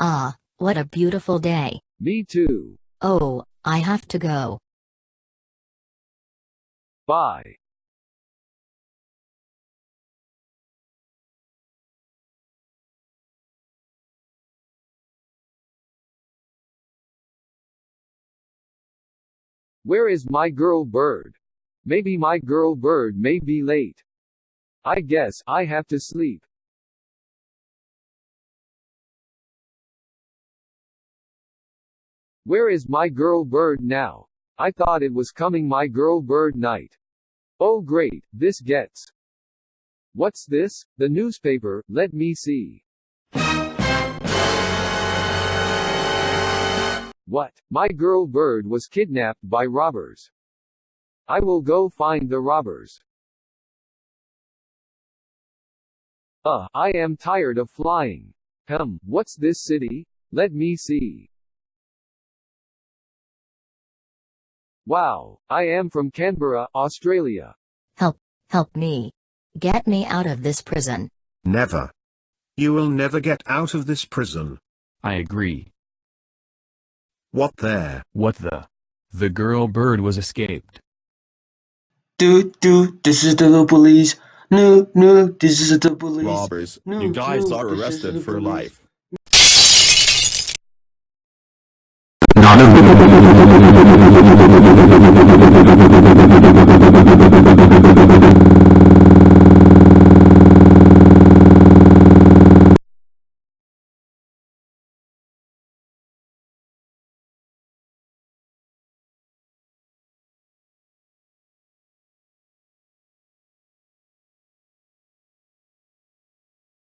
Ah, what a beautiful day. Me too. Oh, I have to go. Bye. Where is my girl bird? Maybe my girl bird may be late. I guess I have to sleep. Where is my girl bird now? I thought it was coming my girl bird night. Oh great, this gets. What's this? The newspaper, let me see. What? My girl bird was kidnapped by robbers. I will go find the robbers. I am tired of flying. What's this city? Let me see. Wow, I am from Canberra, Australia. Help me. Get me out of this prison. Never. You will never get out of this prison. I agree. What there? What the? The girl bird was escaped. This is the police. No, this is the police. Robbers, No, you guys are this is arrested the for police. life. Not a